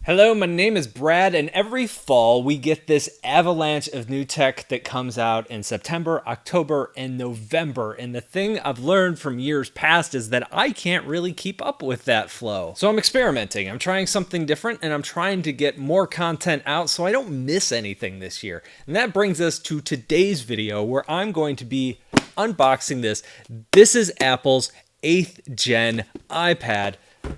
Hello, my name is Brad, and every fall we get this avalanche of new tech that comes out in September, October, and November. And the thing I've learned from years past is that I can't really keep up with that flow. So I'm experimenting. I'm trying something different, and I'm trying to get more content out so I don't miss anything this year. And that brings us to today's video where I'm going to be unboxing this. This is Apple's 8th gen iPad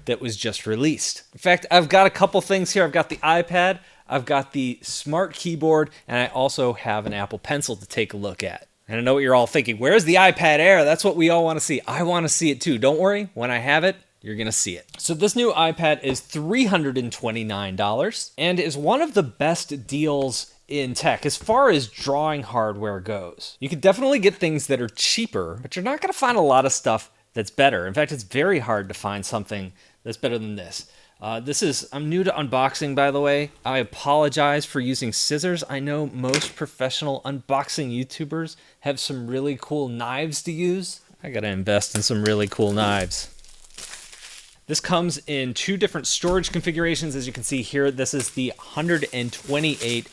that was just released. In fact, I've got a couple things here. I've got the iPad, I've got the smart keyboard, and I also have an Apple Pencil to take a look at. And I know what you're all thinking, where's the iPad Air? That's what we all want to see. I want to see it too. Don't worry, when I have it, you're gonna see it. So this new iPad is $329 and is one of the best deals in tech as far as drawing hardware goes. You can definitely get things that are cheaper, but you're not gonna find a lot of stuff that's better. In fact, it's very hard to find something that's better than this. I'm new to unboxing, by the way. I apologize for using scissors. I know most professional unboxing YouTubers have some really cool knives to use. I gotta invest in some really cool knives. This comes in two different storage configurations. As you can see here, this is the 128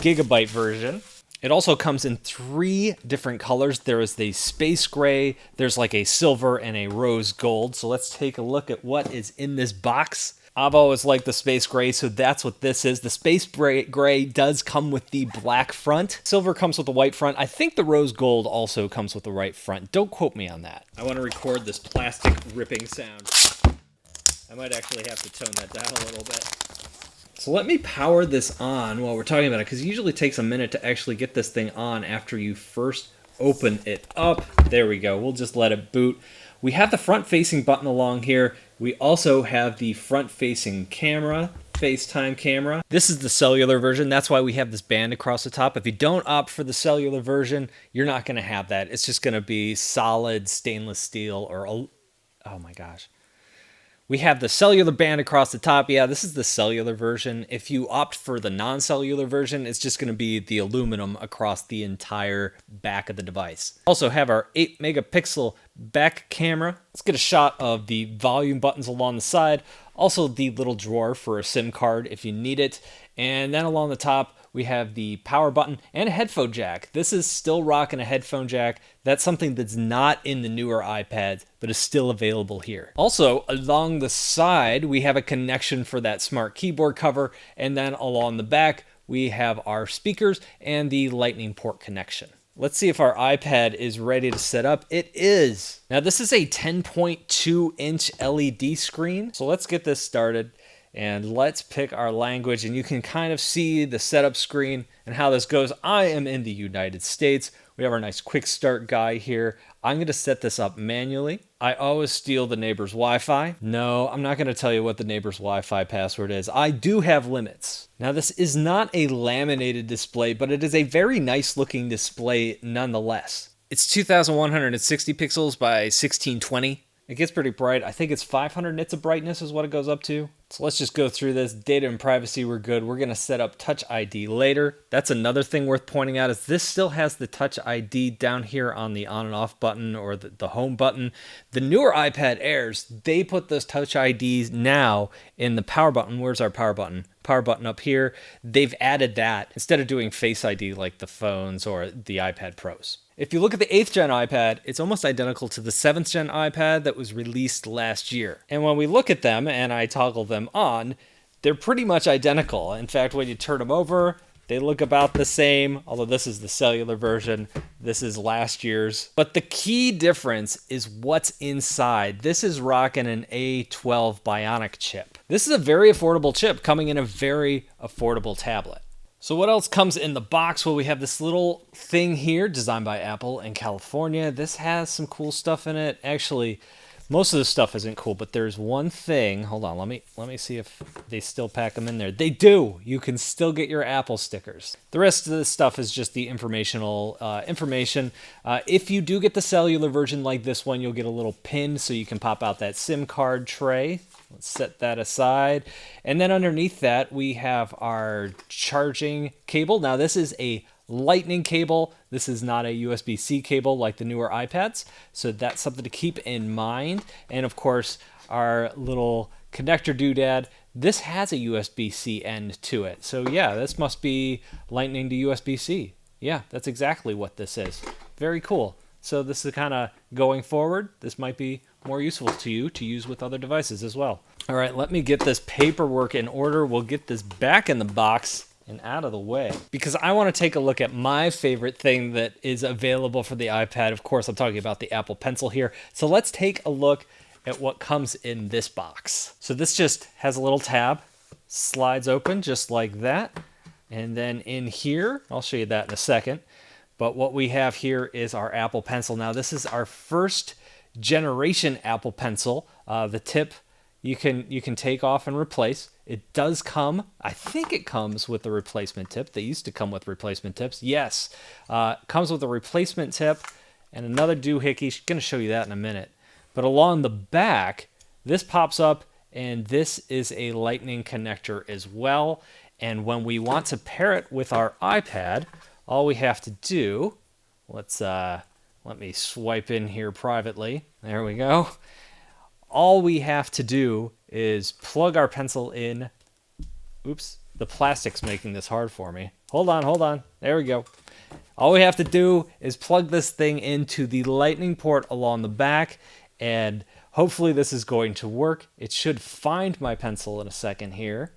gigabyte version. It also comes in three different colors. There is the space gray, there's like a silver, and a rose gold. So let's take a look at what is in this box. I've always liked the space gray, so that's what this is. The space gray does come with the black front. Silver comes with the white front. I think the rose gold also comes with the white front. Don't quote me on that. I want to record this plastic ripping sound. I might actually have to tone that down a little bit. So let me power this on while we're talking about it, because it usually takes a minute to actually get this thing on after you first open it up. There we go. We'll just let it boot. We have the front-facing button along here. We also have the front-facing camera, FaceTime camera. This is the cellular version. That's why we have this band across the top. If you don't opt for the cellular version, you're not going to have that. It's just going to be solid stainless steel or, oh my gosh. We have the cellular band across the top. Yeah, this is the cellular version. If you opt for the non-cellular version, it's just going to be the aluminum across the entire back of the device. Also have our 8 megapixel back camera. Let's get a shot of the volume buttons along the side. Also the little drawer for a SIM card if you need it. And then along the top, we have the power button and a headphone jack. This is still rocking a headphone jack. That's something that's not in the newer iPads, but is still available here. Also, along the side, we have a connection for that smart keyboard cover. And then along the back, we have our speakers and the lightning port connection. Let's see if our iPad is ready to set up. It is. Now, this is a 10.2 inch LED screen. So let's get this started. And let's pick our language, and you can kind of see the setup screen and how this goes. I am in the United States. We have our nice quick start guy here. I'm going to set this up manually. I always steal the neighbor's Wi-Fi. No, I'm not going to tell you what the neighbor's Wi-Fi password is. I do have limits. Now, this is not a laminated display, but it is a very nice looking display nonetheless. It's 2160 pixels by 1620. It gets pretty bright. I think it's 500 nits of brightness is what it goes up to. So let's just go through this. Data and privacy, we're good. We're going to set up Touch ID later. That's another thing worth pointing out is this still has the Touch ID down here on the on and off button or the home button. The newer iPad Airs, they put those Touch IDs now in the power button. Where's our power button? Power button up here. They've added that instead of doing Face ID like the phones or the iPad Pros. If you look at the 8th gen iPad, it's almost identical to the 7th gen iPad that was released last year. And when we look at them and I toggle them on, they're pretty much identical. In fact, when you turn them over, they look about the same, although this is the cellular version. This is last year's. But the key difference is what's inside. This is rocking an A12 Bionic chip. This is a very affordable chip coming in a very affordable tablet. So what else comes in the box? Well, we have this little thing here designed by Apple in California. This has some cool stuff in it. Actually, most of the stuff isn't cool, but there's one thing. Hold on, let me see if they still pack them in there. They do. You can still get your Apple stickers. The rest of this stuff is just the informational information. If you do get the cellular version like this one, you'll get a little pin so you can pop out that SIM card tray. Let's set that aside. And then underneath that, we have our charging cable. Now, this is a Lightning cable. This is not a USB-C cable like the newer iPads, so that's something to keep in mind. And of course, our little connector doodad, this has a USB-C end to it. So yeah, this must be Lightning to USB-C. Yeah, that's exactly what this is. Very cool. So this is kind of going forward. This might be more useful to you to use with other devices as well. All right, let me get this paperwork in order. We'll get this back in the box and out of the way, because I want to take a look at my favorite thing that is available for the iPad. Of course, I'm talking about the Apple Pencil here. So let's take a look at what comes in this box. So this just has a little tab, slides open just like that. And then in here, I'll show you that in a second. But what we have here is our Apple Pencil. Now this is our first generation Apple Pencil. The tip you can take off and replace. It does come, I think it comes with a replacement tip. They used to come with replacement tips. Yes, comes with a replacement tip and another doohickey. She's going to show you that in a minute. But along the back, this pops up, and this is a Lightning connector as well. And when we want to pair it with our iPad, all we have to do, let me swipe in here privately. There we go. All we have to do is plug our pencil in. Oops, the plastic's making this hard for me. Hold on. There we go. All we have to do is plug this thing into the Lightning port along the back, and hopefully this is going to work. It should find my pencil in a second here.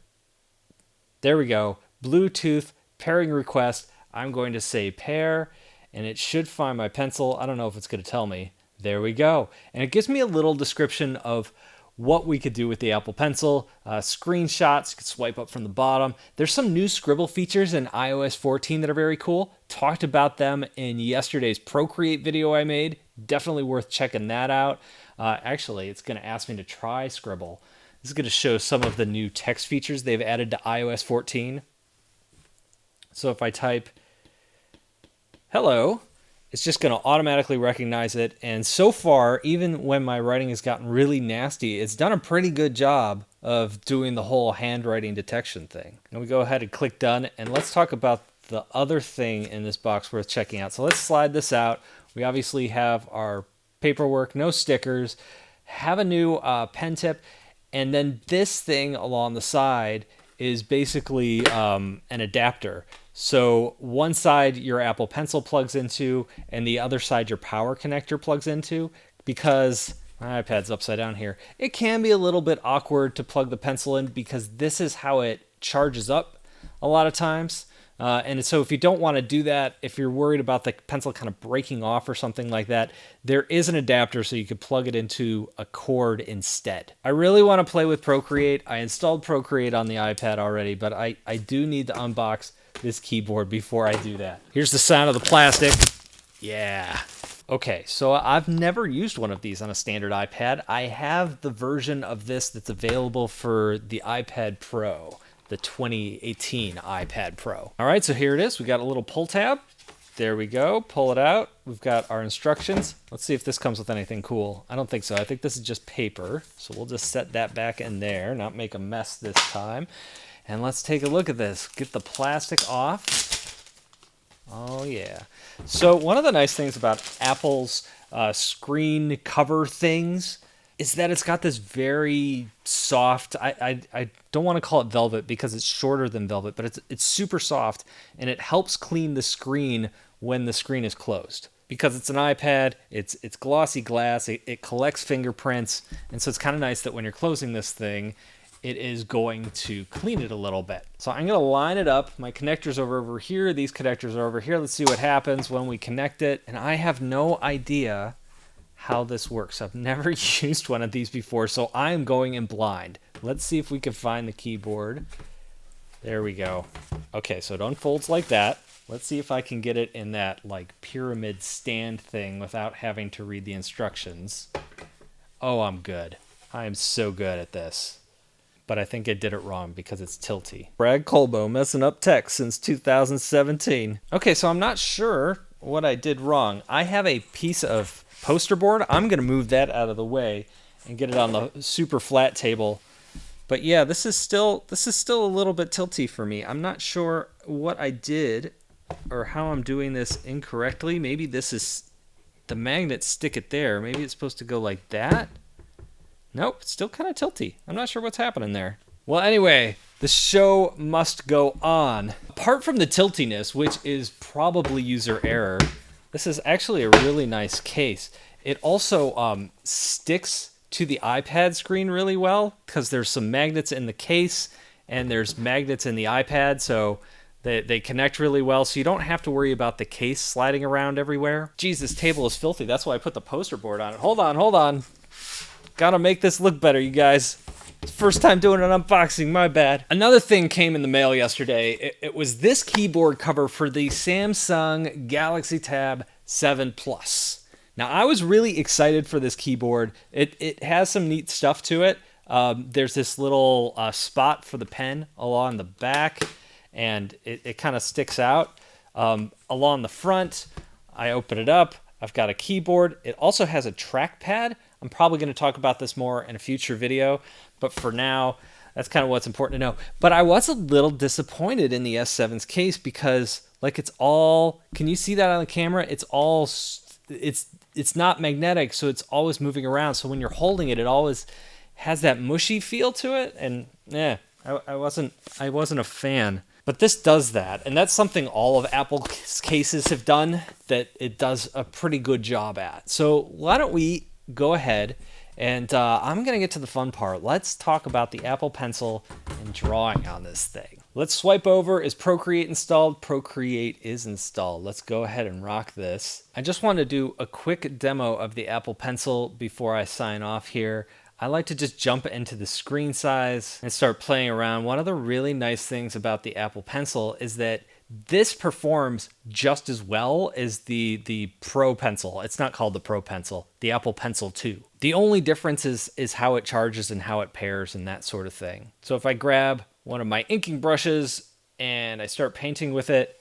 There we go. Bluetooth pairing request. I'm going to say pair, and it should find my pencil. I don't know if it's going to tell me. There we go. And it gives me a little description of what we could do with the Apple Pencil. Screenshots, you can swipe up from the bottom. There's some new scribble features in iOS 14 that are very cool. Talked about them in yesterday's Procreate video I made. Definitely worth checking that out. Actually, it's going to ask me to try Scribble. This is going to show some of the new text features they've added to iOS 14. So if I type hello, it's just going to automatically recognize it. And so far, even when my writing has gotten really nasty, it's done a pretty good job of doing the whole handwriting detection thing. And we go ahead and click done. And let's talk about the other thing in this box worth checking out. So let's slide this out. We obviously have our paperwork, no stickers, have a new pen tip. And then this thing along the side is basically an adapter. So one side your Apple Pencil plugs into, and the other side your power connector plugs into. Because my iPad's upside down here, it can be a little bit awkward to plug the pencil in, because this is how it charges up a lot of times. And so if you don't want to do that, if you're worried about the pencil kind of breaking off or something like that, there is an adapter so you could plug it into a cord instead. I really want to play with Procreate. I installed Procreate on the iPad already, but I do need to unbox this keyboard before I do that. Here's the sound of the plastic. Yeah. Okay, so I've never used one of these on a standard iPad. I have the version of this that's available for the iPad Pro, the 2018 iPad Pro. All right, so here it is. We got a little pull tab. There we go. Pull it out. We've got our instructions. Let's see if this comes with anything cool. I don't think so. I think this is just paper. So we'll just set that back in there, not make a mess this time. And let's take a look at this. Get the plastic off. Oh, yeah. So one of the nice things about Apple's screen cover things is that it's got this very soft, I don't want to call it velvet because it's shorter than velvet, but it's super soft, and it helps clean the screen when the screen is closed. Because it's an iPad, it's glossy glass, it collects fingerprints, and so it's kind of nice that when you're closing this thing, it is going to clean it a little bit. So I'm going to line it up. My connectors are over here. These connectors are over here. Let's see what happens when we connect it. And I have no idea how this works. I've never used one of these before, so I'm going in blind. Let's see if we can find the keyboard. There we go. Okay, so it unfolds like that. Let's see if I can get it in that like pyramid stand thing without having to read the instructions. Oh, I'm good. I am so good at this. But I think I did it wrong because it's tilty. Brad Colbo messing up tech since 2017. Okay, so I'm not sure what I did wrong. I have a piece of poster board. I'm going to move that out of the way and get it on the super flat table. But yeah, this is still a little bit tilty for me. I'm not sure what I did or how I'm doing this incorrectly. Maybe this is the magnets stick it there. Maybe it's supposed to go like that. Nope, it's still kind of tilty. I'm not sure what's happening there. Well, anyway, the show must go on. Apart from the tiltiness, which is probably user error, this is actually a really nice case. It also sticks to the iPad screen really well because there's some magnets in the case and there's magnets in the iPad, so they connect really well, so you don't have to worry about the case sliding around everywhere. Geez, this table is filthy. That's why I put the poster board on it. Hold on. Gotta make this look better, you guys. First time doing an unboxing, my bad. Another thing came in the mail yesterday. It was this keyboard cover for the Samsung Galaxy Tab 7 Plus. Now, I was really excited for this keyboard. It has some neat stuff to it. There's this little spot for the pen along the back, and it kind of sticks out. Along the front, I open it up. I've got a keyboard. It also has a trackpad. I'm probably going to talk about this more in a future video, but for now, that's kind of what's important to know. But I was a little disappointed in the S7's case because, like, it's all, can you see that on the camera? It's all, it's not magnetic, so it's always moving around. So when you're holding it, it always has that mushy feel to it, and yeah, I wasn't a fan. But this does that, and that's something all of Apple's cases have done that it does a pretty good job at. So why don't we go ahead and I'm going to get to the fun part. Let's talk about the Apple Pencil and drawing on this thing. Let's swipe over. Is Procreate installed? Procreate is installed. Let's go ahead and rock this. I just want to do a quick demo of the Apple Pencil before I sign off here. I like to just jump into the screen size and start playing around. One of the really nice things about the Apple Pencil is that this performs just as well as the Pro Pencil. It's not called the Pro Pencil, the Apple Pencil 2. The only difference is how it charges and how it pairs and that sort of thing. So if I grab one of my inking brushes and I start painting with it,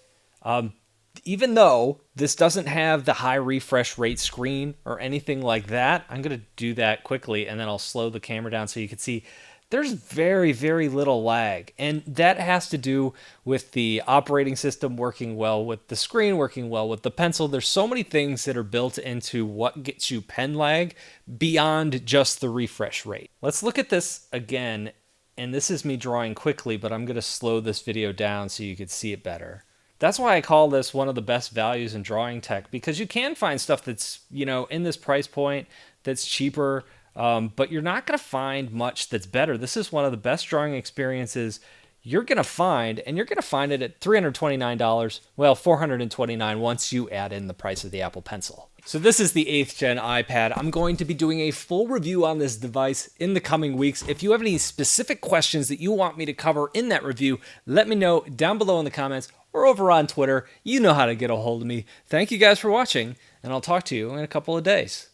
even though this doesn't have the high refresh rate screen or anything like that, I'm going to do that quickly and then I'll slow the camera down so you can see there's very, very little lag. And that has to do with the operating system working well with the screen, working well with the pencil. There's so many things that are built into what gets you pen lag beyond just the refresh rate. Let's look at this again. And this is me drawing quickly, but I'm going to slow this video down so you can see it better. That's why I call this one of the best values in drawing tech, because you can find stuff that's, in this price point that's cheaper, but you're not going to find much that's better. This is one of the best drawing experiences you're going to find, and you're going to find it at $329. Well, $429 once you add in the price of the Apple Pencil. So this is the 8th gen iPad. I'm going to be doing a full review on this device in the coming weeks. If you have any specific questions that you want me to cover in that review, let me know down below in the comments or over on Twitter. You know how to get a hold of me. Thank you guys for watching, and I'll talk to you in a couple of days.